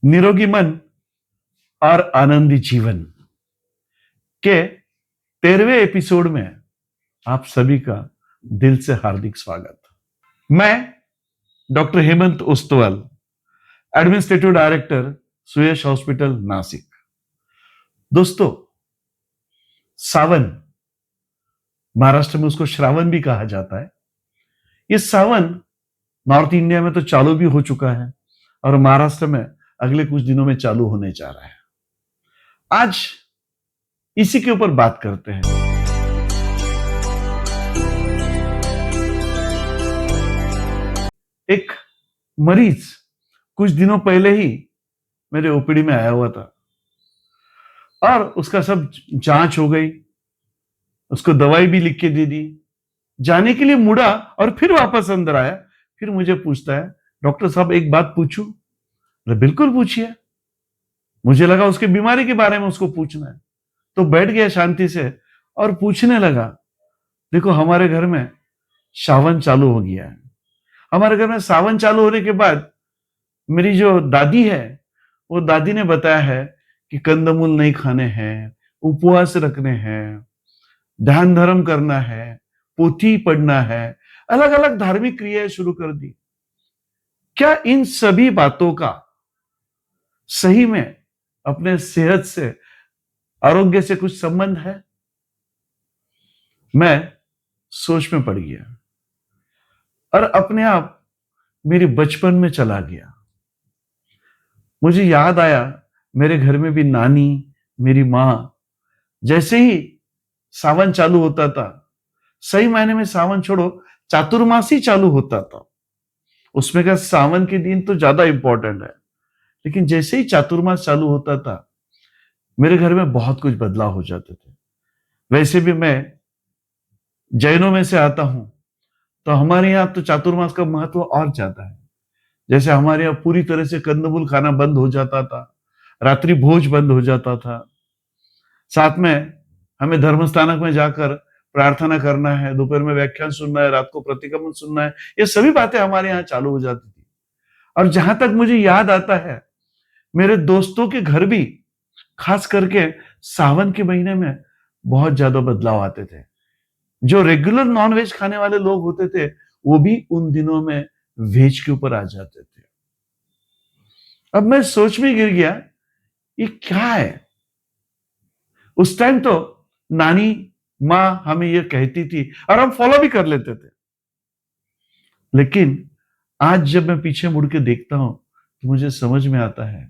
निरोगी मन और आनंदी जीवन के 13वें एपिसोड में आप सभी का दिल से हार्दिक स्वागत। मैं डॉक्टर हेमंत उस्तवाल, एडमिनिस्ट्रेटिव डायरेक्टर, सुयश हॉस्पिटल, नासिक। दोस्तों, सावन, महाराष्ट्र में उसको श्रावण भी कहा जाता है। ये सावन नॉर्थ इंडिया में तो चालू भी हो चुका है और महाराष्ट्र में अगले कुछ दिनों में चालू होने जा रहा है। आज इसी के ऊपर बात करते हैं। एक मरीज कुछ दिनों पहले ही मेरे ओपीडी में आया हुआ था और उसका सब जांच हो गई, उसको दवाई भी लिख के दे दी। जाने के लिए मुड़ा और फिर वापस अंदर आया। फिर मुझे पूछता है, डॉक्टर साहब एक बात पूछूं? बिल्कुल पूछिए। मुझे लगा उसके बीमारी के बारे में उसको पूछना है, तो बैठ गया शांति से और पूछने लगा। देखो, हमारे घर में सावन चालू हो गया है। हमारे घर में सावन चालू होने के बाद मेरी जो दादी है, वो दादी ने बताया है कि कंदमूल नहीं खाने हैं, उपवास रखने हैं, ध्यान धर्म करना है, पोथी पढ़ना है, अलग अलग धार्मिक क्रियाएं शुरू कर दी। क्या इन सभी बातों का सही में अपने सेहत से, आरोग्य से कुछ संबंध है? मैं सोच में पड़ गया और अपने आप मेरी बचपन में चला गया। मुझे याद आया, मेरे घर में भी नानी, मेरी मां, जैसे ही सावन चालू होता था, सही मायने में सावन छोड़ो, चातुर्मासी चालू होता था, उसमें का सावन के दिन तो ज्यादा इंपॉर्टेंट है, लेकिन जैसे ही चातुर्मास चालू होता था, मेरे घर में बहुत कुछ बदलाव हो जाते थे। वैसे भी मैं जैनों में से आता हूं, तो हमारे यहाँ तो चातुर्मास का महत्व और ज्यादा है। जैसे हमारे यहाँ पूरी तरह से कंदमूल खाना बंद हो जाता था, रात्रि भोज बंद हो जाता था, साथ में हमें धर्मस्थानक में जाकर प्रार्थना करना है, दोपहर में व्याख्यान सुनना है, रात को प्रतिक्रमण सुनना है, ये सभी बातें हमारे यहाँ चालू हो जाती थी। और जहां तक मुझे याद आता है, मेरे दोस्तों के घर भी खास करके सावन के महीने में बहुत ज्यादा बदलाव आते थे। जो रेगुलर नॉनवेज खाने वाले लोग होते थे, वो भी उन दिनों में वेज के ऊपर आ जाते थे। अब मैं सोच में गिर गया, ये क्या है? उस टाइम तो नानी मां हमें ये कहती थी और हम फॉलो भी कर लेते थे, लेकिन आज जब मैं पीछे मुड़ के देखता हूं तो मुझे समझ में आता है,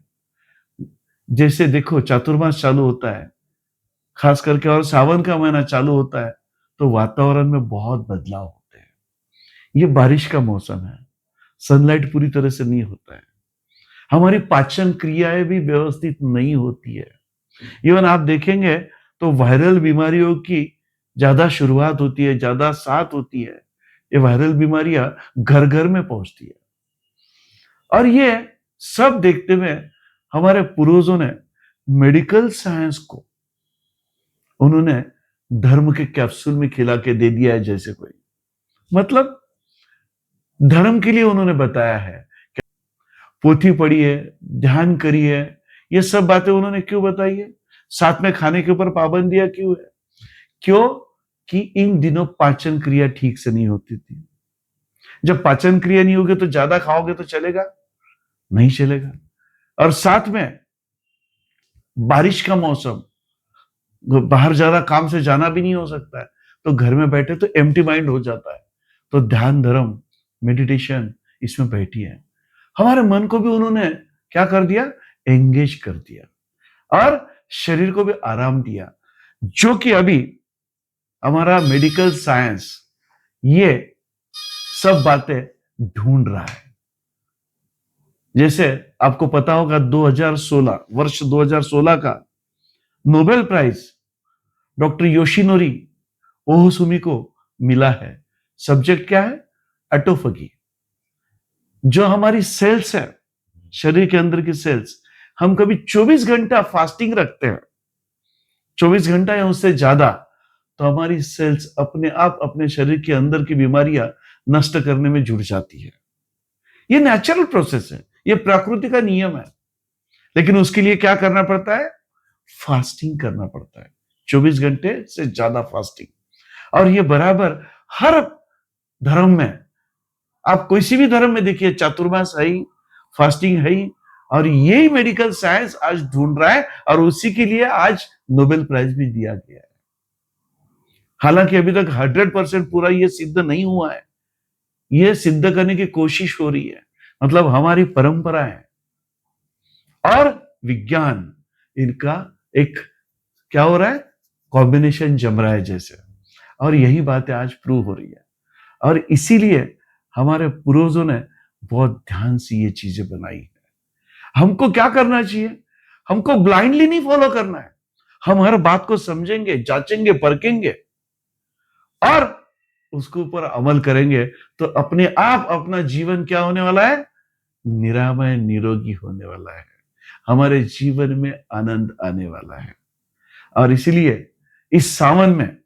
जैसे देखो चातुर्मास चालू होता है खास करके और सावन का महीना चालू होता है, तो वातावरण में बहुत बदलाव होते हैं। ये बारिश का मौसम है, सनलाइट पूरी तरह से नहीं होता है, हमारी पाचन क्रियाएं भी व्यवस्थित नहीं होती है। इवन आप देखेंगे तो वायरल बीमारियों की ज्यादा शुरुआत होती है, ज्यादा साथ होती है। ये वायरल बीमारियां घर घर में पहुंचती है। और ये सब देखते हुए हमारे पूर्वजों ने मेडिकल साइंस को उन्होंने धर्म के कैप्सूल में खिला के दे दिया है। जैसे कोई मतलब धर्म के लिए उन्होंने बताया है, पोथी पढ़िए, ध्यान करिए, ये सब बातें उन्होंने क्यों बताई है? साथ में खाने के ऊपर पाबंदियां क्यों है? क्यों कि इन दिनों पाचन क्रिया ठीक से नहीं होती थी। जब पाचन क्रिया नहीं होगी तो ज्यादा खाओगे तो चलेगा? नहीं चलेगा। और साथ में बारिश का मौसम, बाहर ज्यादा काम से जाना भी नहीं हो सकता है, तो घर में बैठे तो एम्प्टी माइंड हो जाता है। तो ध्यान धर्म, मेडिटेशन इसमें बैठी है। हमारे मन को भी उन्होंने क्या कर दिया? एंगेज कर दिया और शरीर को भी आराम दिया, जो कि अभी हमारा मेडिकल साइंस ये सब बातें ढूंढ रहा है। जैसे आपको पता होगा 2016 वर्ष 2016 का नोबेल प्राइज डॉक्टर योशिनोरी ओहोसुमी को मिला है। सब्जेक्ट क्या है? ऑटोफेगी। जो हमारी सेल्स है, शरीर के अंदर की सेल्स, हम कभी 24 घंटा फास्टिंग रखते हैं, 24 घंटा या उससे ज्यादा, तो हमारी सेल्स अपने आप अपने शरीर के अंदर की बीमारियां नष्ट करने में जुट जाती है। ये नेचुरल प्रोसेस है, ये प्रकृति का नियम है। लेकिन उसके लिए क्या करना पड़ता है? फास्टिंग करना पड़ता है, 24 घंटे से ज्यादा फास्टिंग। और ये बराबर हर धर्म में, आप किसी भी धर्म में देखिए, चातुर्मास है ही, फास्टिंग है ही। और यही मेडिकल साइंस आज ढूंढ रहा है, और उसी के लिए आज नोबेल प्राइज भी दिया गया है। हालांकि अभी तक 100% पूरा ये सिद्ध नहीं हुआ है, ये सिद्ध करने की कोशिश हो रही है। मतलब हमारी परंपरा है और विज्ञान, इनका एक क्या हो रहा है, कॉम्बिनेशन जम रहा है जैसे। और यही बातें आज प्रूव हो रही है। और इसीलिए हमारे पूर्वजों ने बहुत ध्यान से ये चीजें बनाई है। हमको क्या करना चाहिए? हमको ब्लाइंडली नहीं फॉलो करना है। हम हर बात को समझेंगे, जांचेंगे, परखेंगे और उसके ऊपर अमल करेंगे, तो अपने आप अपना जीवन क्या होने वाला है? निरामय, निरोगी होने वाला है। हमारे जीवन में आनंद आने वाला है। और इसीलिए इस सावन में,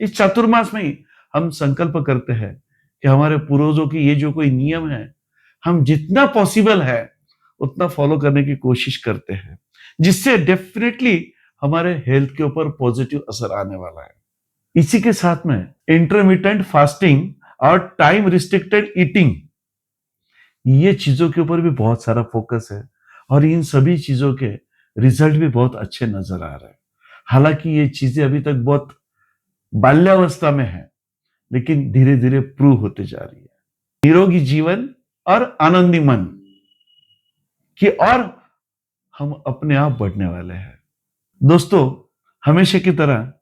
इस चातुर्मास में ही हम संकल्प करते हैं कि हमारे पूर्वजों की ये जो कोई नियम है, हम जितना पॉसिबल है उतना फॉलो करने की कोशिश करते हैं, जिससे डेफिनेटली हमारे हेल्थ के ऊपर पॉजिटिव असर आने वाला है। इसी के साथ में इंटरमिटेंट फास्टिंग और टाइम रिस्ट्रिक्टेड ईटिंग, ये चीजों के ऊपर भी बहुत सारा फोकस है। और इन सभी चीजों के रिजल्ट भी बहुत अच्छे नजर आ रहे हैं। हालांकि ये चीजें अभी तक बहुत बाल्यावस्था में है, लेकिन धीरे धीरे प्रूव होते जा रही है। निरोगी जीवन और आनंदी मन की और हम अपने आप बढ़ने वाले हैं। दोस्तों, हमेशा की तरह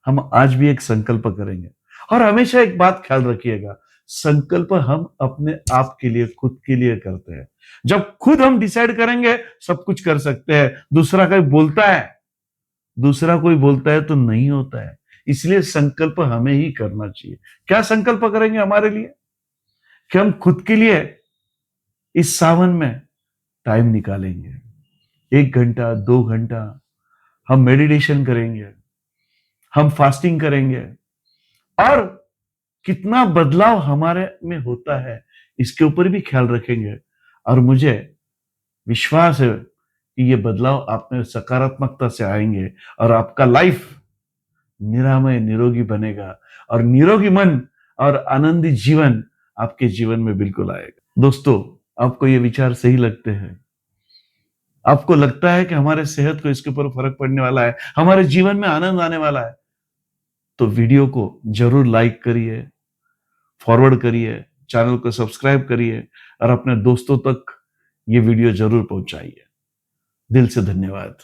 हम आज भी एक संकल्प करेंगे। और हमेशा एक बात ख्याल रखिएगा, संकल्प हम अपने आप के लिए, खुद के लिए करते हैं। जब खुद हम डिसाइड करेंगे, सब कुछ कर सकते हैं। दूसरा कोई बोलता है तो नहीं होता है। इसलिए संकल्प हमें ही करना चाहिए। क्या संकल्प करेंगे हमारे लिए? कि हम खुद के लिए इस सावन में टाइम निकालेंगे, 1 घंटा, 2 घंटा हम मेडिटेशन करेंगे, हम फास्टिंग करेंगे। और कितना बदलाव हमारे में होता है, इसके ऊपर भी ख्याल रखेंगे। और मुझे विश्वास है कि ये बदलाव आप में सकारात्मकता से आएंगे और आपका लाइफ निरामय, निरोगी बनेगा। और निरोगी मन और आनंदी जीवन आपके जीवन में बिल्कुल आएगा। दोस्तों, आपको ये विचार सही लगते हैं? आपको लगता है कि हमारे सेहत को इसके ऊपर फर्क पड़ने वाला है, हमारे जीवन में आनंद आने वाला है? तो वीडियो को जरूर लाइक करिए, फॉरवर्ड करिए, चैनल को सब्सक्राइब करिए और अपने दोस्तों तक ये वीडियो जरूर पहुंचाइए। दिल से धन्यवाद।